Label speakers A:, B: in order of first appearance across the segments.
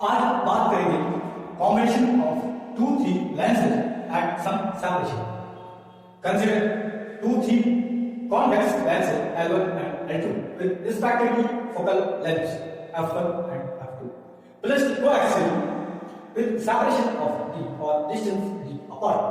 A: आज बात करेंगे combination of two three lenses at some separation. Consider two three convex lenses L1 and L2 with respectively focal lengths f1 and f2 placed coaxially with separation of d or distance d apart.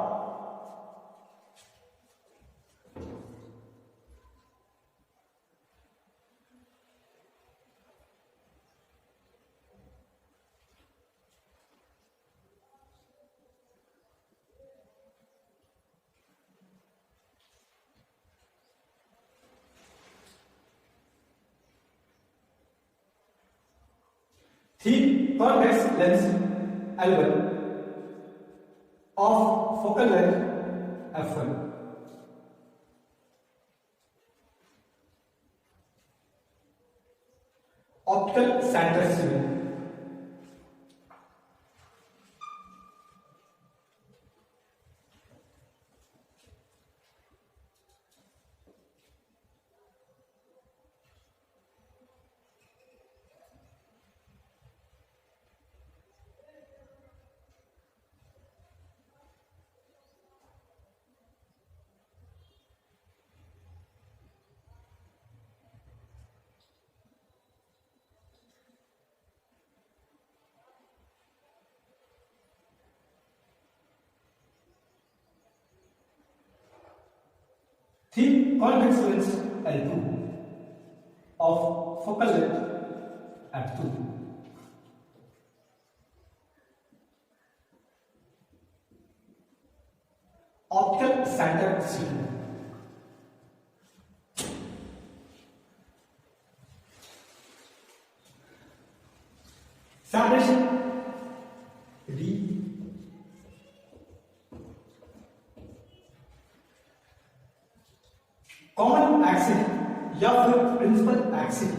A: Three convex lens L1 of focal length f1 optical center C1 three convex lens L2 of focal length f2 optical center C2 separation D common axis या फिर principal axis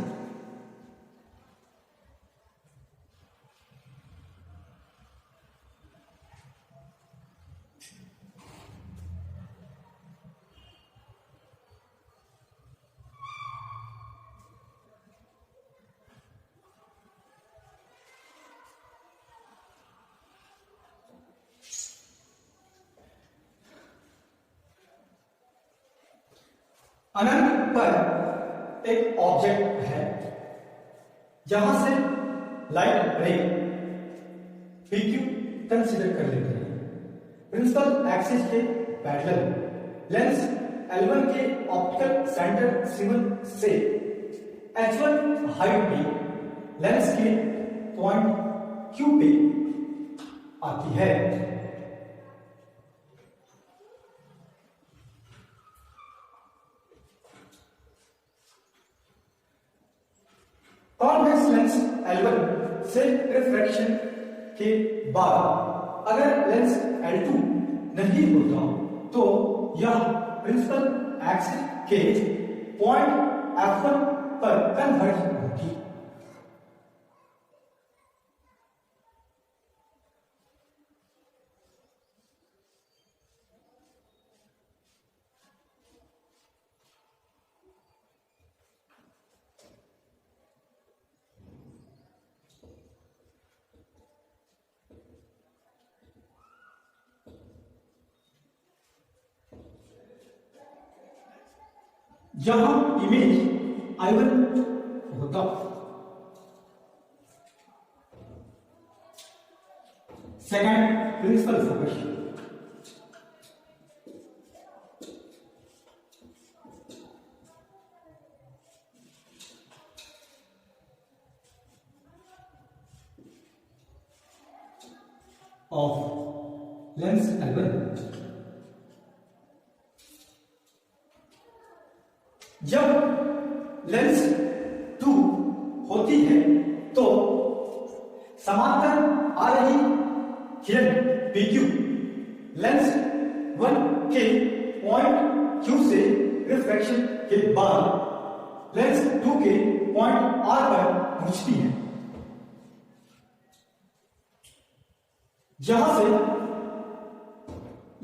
A: अनंत पर एक object है जहां से light रे PQ consider कर लेते हैं। प्रिंसिपल एक्सिस के पैरेलल लेंस L1 के ऑप्टिकल सेंटर C1 से H1 हाइट में लेंस के पॉइंट Q पे आती है। कॉन्वेक्स लेंस L1 से रिफ्रैक्शन के बाद अगर लेंस L2 नहीं होता तो यह प्रिंसिपल एक्सिस के पॉइंट F1 पर कन्वर्ज होगी। जहां इमेज I1 होता second principal focus of lens L1 जब लेंस 2 होती है तो समांतर आ रही किरण PQ लेंस 1 के पॉइंट Q से रिफ्रैक्शन के बाद लेंस 2 के पॉइंट R पर पहुंचती है, जहां से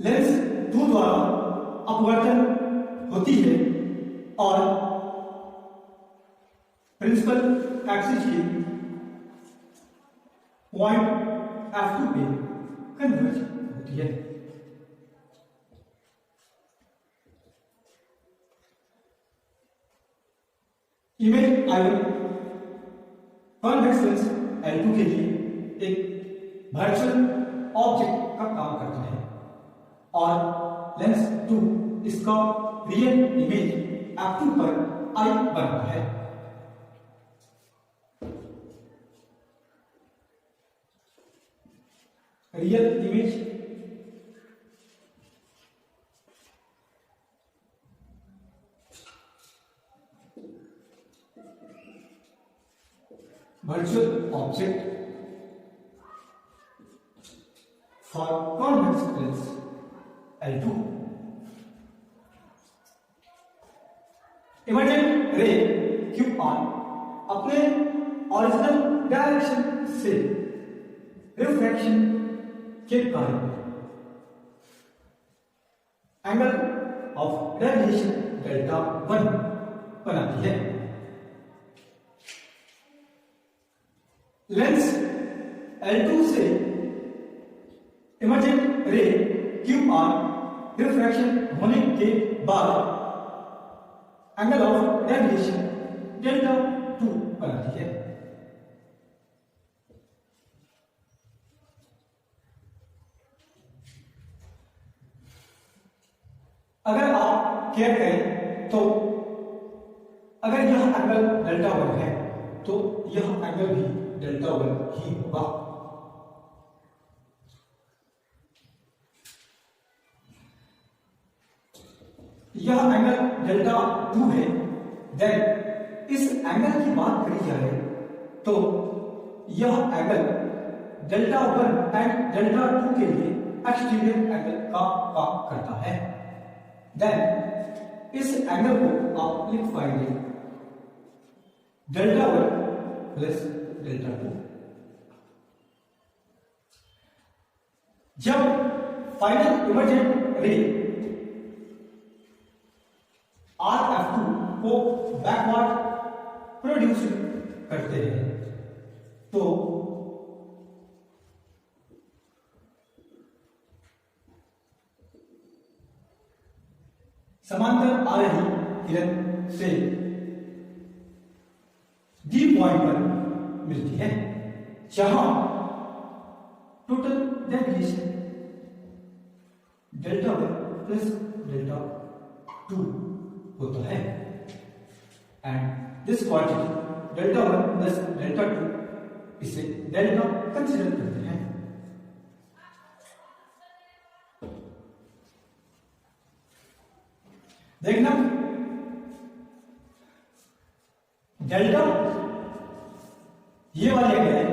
A: लेंस 2 द्वारा अपवर्तन होती है और प्रिंसिपल एक्सिस की पॉइंट F2 पे कन्वर्ज होती है। Image I1 convex lens L2 के लिए एक वर्चुअल ऑब्जेक्ट का काम करता है और लेंस 2 इसका रियल इमेज F2 पर I बनता है। Real image virtual object for convex lens L2। Emergent रे QR अपने ओरिजिनल डायरेक्शन से रिफ्रैक्शन के कारण एंगल ऑफ रेडिएशन डेल्टा 1 बनाती है। लेंस L2 से इमर्जेंट रे QR रिफ्रैक्शन होने के बाद एंगल ऑफ रेडिएशन डेल्टा 2 बनाती है। अगर आप केयर करें तो अगर यह एंगल डेल्टा 1 है तो यह एंगल भी डेल्टा 1 ही होगा। यह एंगल डेल्टा 2 है। देन इस एंगल की बात करी जाए तो यह एंगल डेल्टा 1 एंड डेल्टा 2 के लिए एक्सटीरियर एंगल का काम करता है। देन इस एंगल को आप लिख पाएंगे डेल्टा 1 प्लस डेल्टा 2। जब फाइनल इमर्जेंट रे RF2 को बैकवर्ड प्रोड्यूस करते हैं तो समांतर आ रही किरण से D पॉइंट पर मिलती है जहां total deviation delta 1 plus delta 2 होता है and this quantity delta 1 plus delta 2 इसे डेल्टा कंसीडर करते हैं। देखना डेल्टा ये वाली एंगल है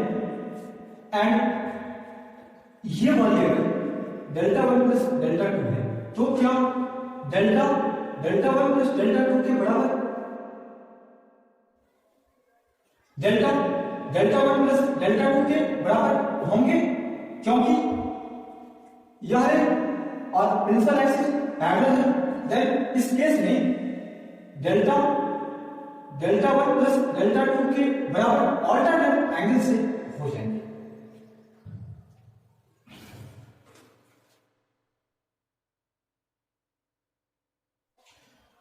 A: एंड ये वाली एंगल डेल्टा 1 प्लस डेल्टा 2 है तो क्या डेल्टा 1 प्लस डेल्टा 2 के बराबर डेल्टा 1 प्लस डेल्टा 2 के बराबर होंगे क्योंकि यह है और प्रिंसिपल एक्सिस पैरेलल है। देन इस केस में डेल्टा 1 प्लस डेल्टा 2 के बराबर ऑल्टरनेट एंगल से हो जाएंगे।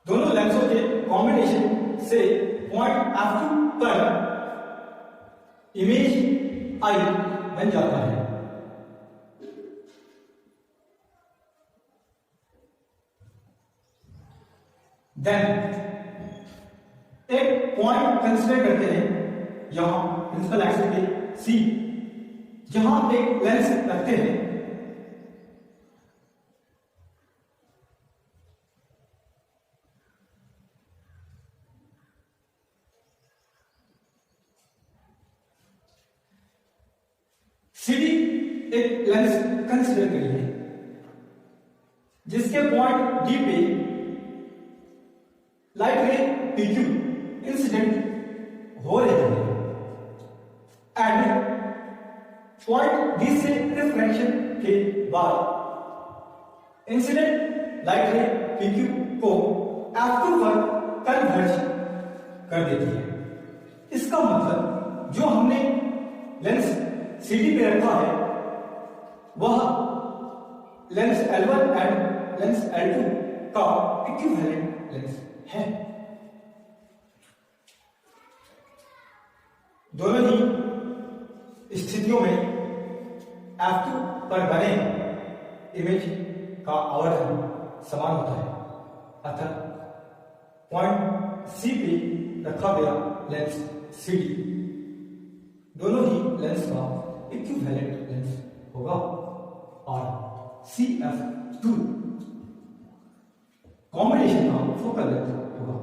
A: दोनों लेंसों के कॉम्बिनेशन से पॉइंट F2 पर इमेज I बन जाता है। देन एक पॉइंट कंसीडर करते हैं यहां प्रिंसिपल एक्सिस पे C जहां एक लेंस रखते हैं CD एक लेंस कंसीडर करिए जिसके पॉइंट D पे लाइट रे PQ इंसिडेंट हो रही है एंड पॉइंट D से रिफ्रैक्शन के बाद इंसिडेंट लाइट रे PQ को F2 पर कन्वर्ज कर देती है। इसका मतलब जो हमने लेंस CD पे रखा है वह lens L1 and lens L2 का इक्विवेलेंट लेंस है। दोनों ही स्थितियों में F2 पर बने इमेज का आवर्धन समान होता है। अतः पॉइंट C पे रखा गया लेंस CD दोनों ही लेंस का इक्विवेलेंट लेंस होगा और CF2 कॉम्बिनेशन का फोकल लेंथ होगा।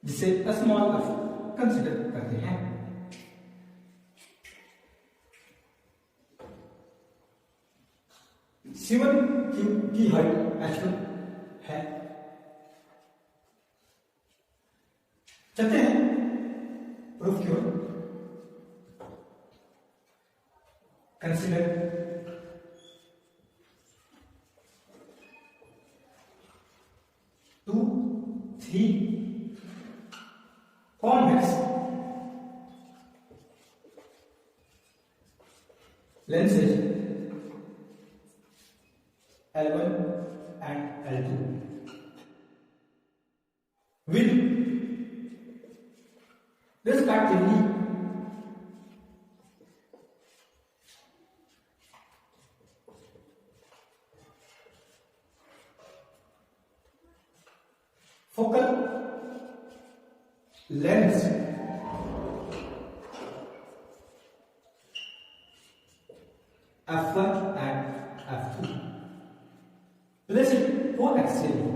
A: जिसे स्मॉल f कंसिडर करते हैं। C1 की हाइट h1 है। चलते हैं प्रूफ की ओर। Consider two three convex lenses L1 and L2 with respectively focal lengths F1 and F2 placed coaxially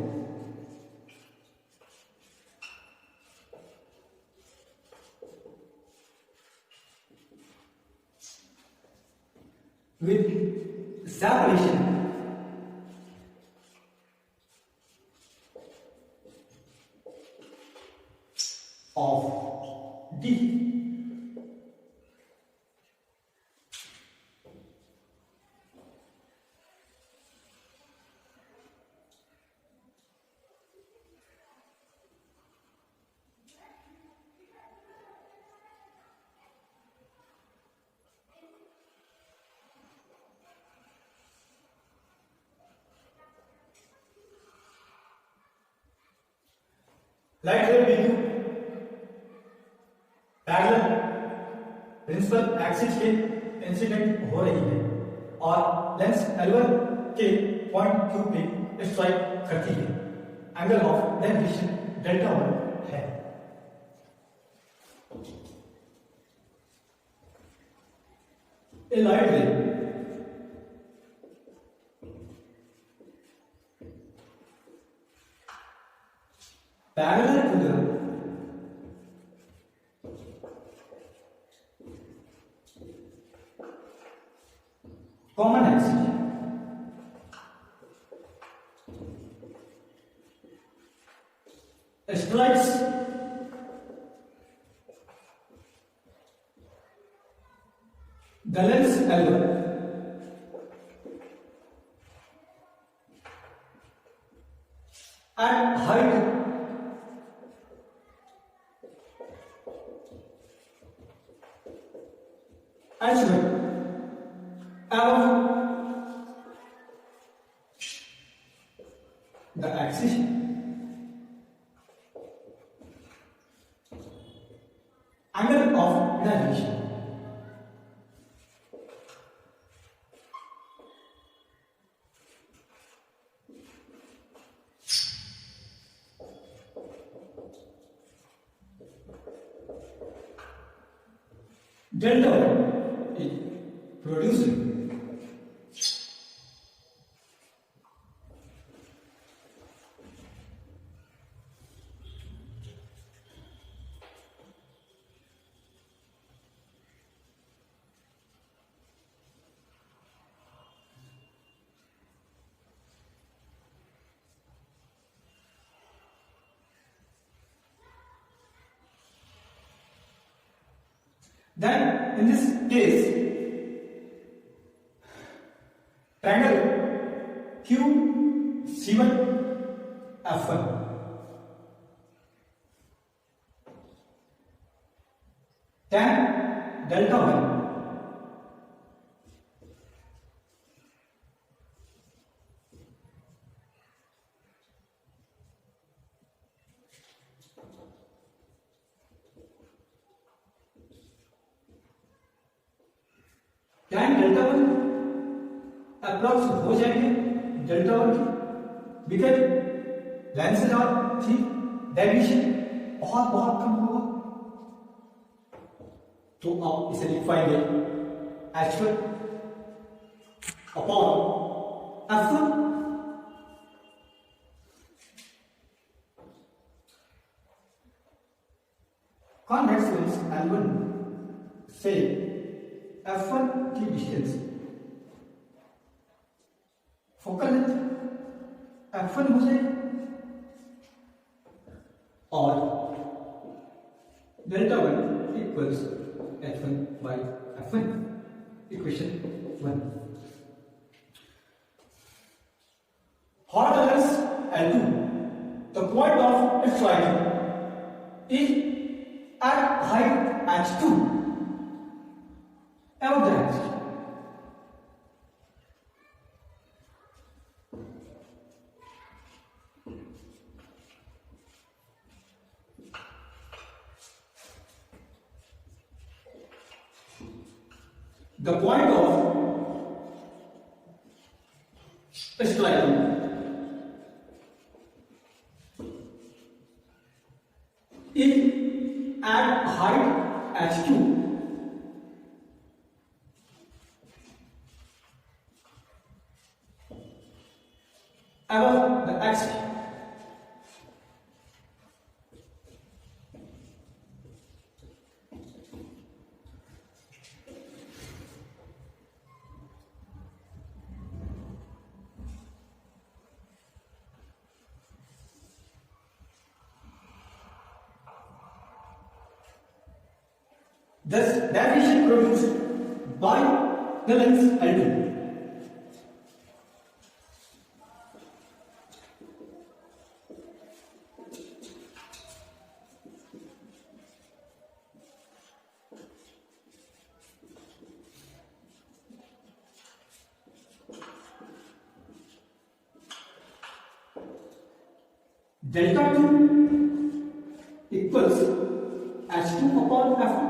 A: with separation of D light रे बिंदु पैरेलल प्रिंसिपल एक्सिस के इंसिडेंट हो रही है और लेंस L1 के पॉइंट Q पे स्ट्राइक करती है। एंगल ऑफ डायरेक्शन डेल्टा 1 है। ए लाइट रे parallel to the common axis strikes the lens L1 at height H1 above the axis angle of navigation delta is producing then in this case triangle QCD given F1. Tan delta 1 tan delta 1 approx हो जाएंगे delta 1 की, because lenses are थी, deviation बहुत बहुत कम होगा, तो आप इसे लिख पाएंगे H1 upon F1. Convex lens L1 से F1 की डिस्टेंस फोकल लेंथ F1 हो जाए और delta 1 equals H1 by F1, equation 1. For the lens L2, the point of its striking is at height H2 above the axis. The point of striking is at height H2 above the axis. Thus, deviation produced by the lens L2 delta 2 equals H2 upon F2.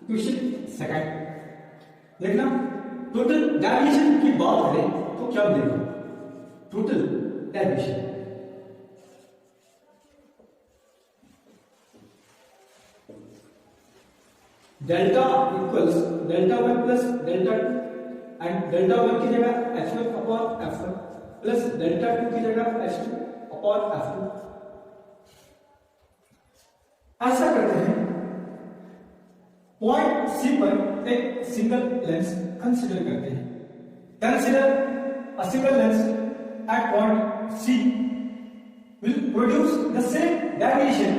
A: Question second देखना, total deviation की बात करें तो क्या मिलेगा, total deviation delta equals delta 1 plus delta 2 and delta 1 की जगह H1 upon F1 plus delta 2 की जगह H2 अपॉन F2. ऐसा करते हैं, पॉइंट सी पर एक सिंगल लेंस कंसीडर करते हैं. Consider a single lens at point C will produce the same deviation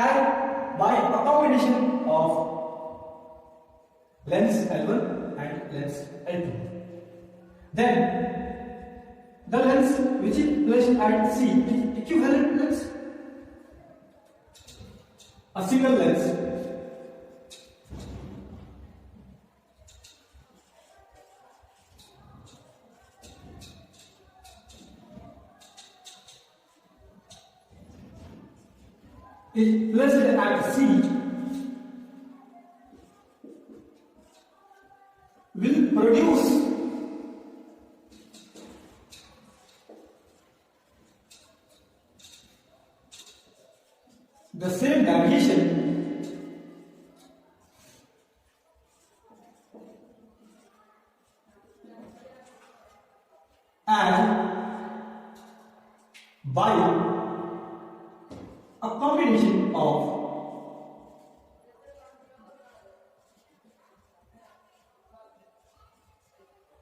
A: as by a combination of lens L1 and lens L2. Then the lens which is placed at C is equivalent lens. A single lens is placed at C will produce the same deviation as by a combination of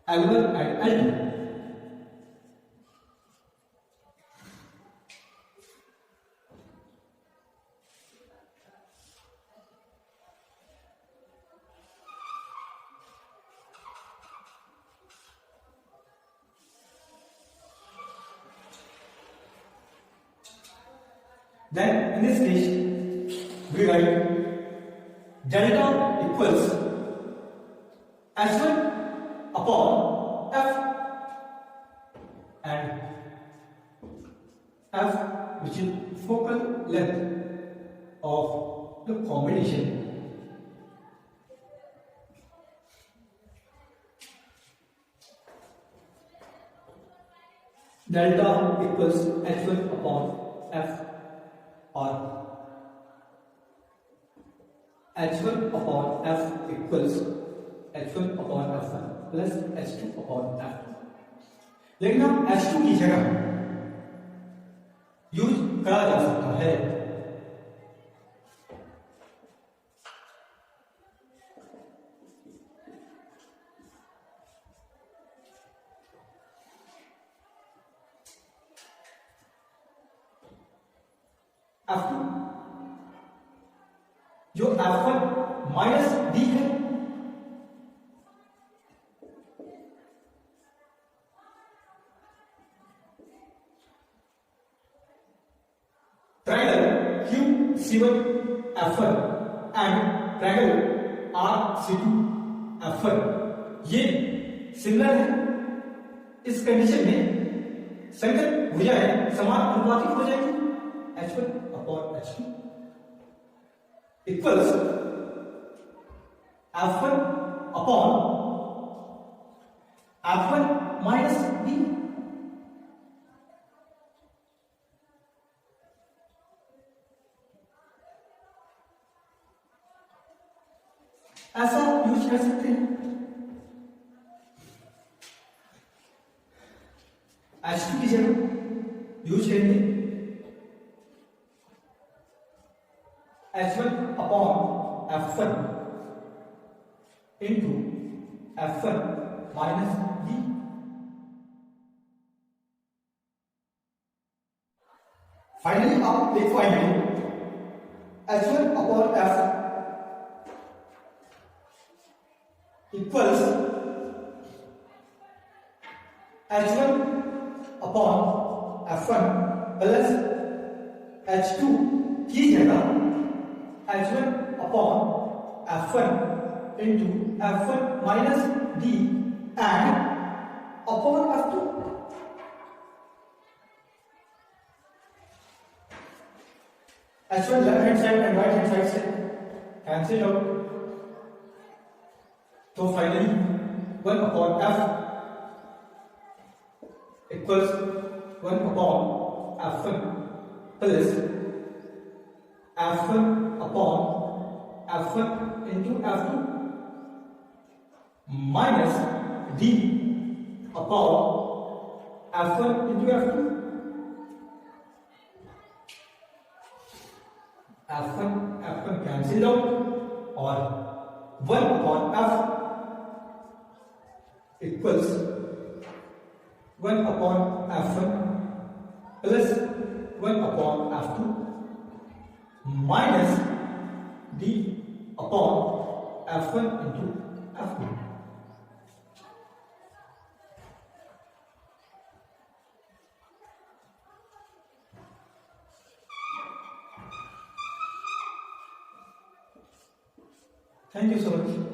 A: L1 and L2. Then in this case, we write delta equals H1 upon F, and F, which is focal length of the combination, delta equals H1 upon F, or H1 upon F equals H1 upon F1 plus H2 upon F2। लेकिन हम H2 की जगह use करा जा सकता है F2, जो F1 minus D है, triangle QC1 F1 and triangle RC2 F1 ये सिमिलर है। इस कंडीशन में संगत भुजाएं समान अनुपातिक हो जाएगी। H1 upon H2 equals F1 upon F1 minus D। ऐसा यूज कर सकते हैं। H2 की जगह यूज करेंगे H1 upon F1 into F1 minus D। Finally आप लिख पाएंगे H1 upon F equals H1 upon F1 plus H2 की जगह H1 upon F1 into F1 minus D and upon F2। H1 left hand side and right hand side से cancel out, तो finally 1 upon F equals 1 upon F1 plus F1 upon F1 into F2 minus D upon F1 into F2। F1 cancel out और 1 upon F equals 1 upon F1 plus 1 upon F2 minus D upon F1 into F2। Thank you so much.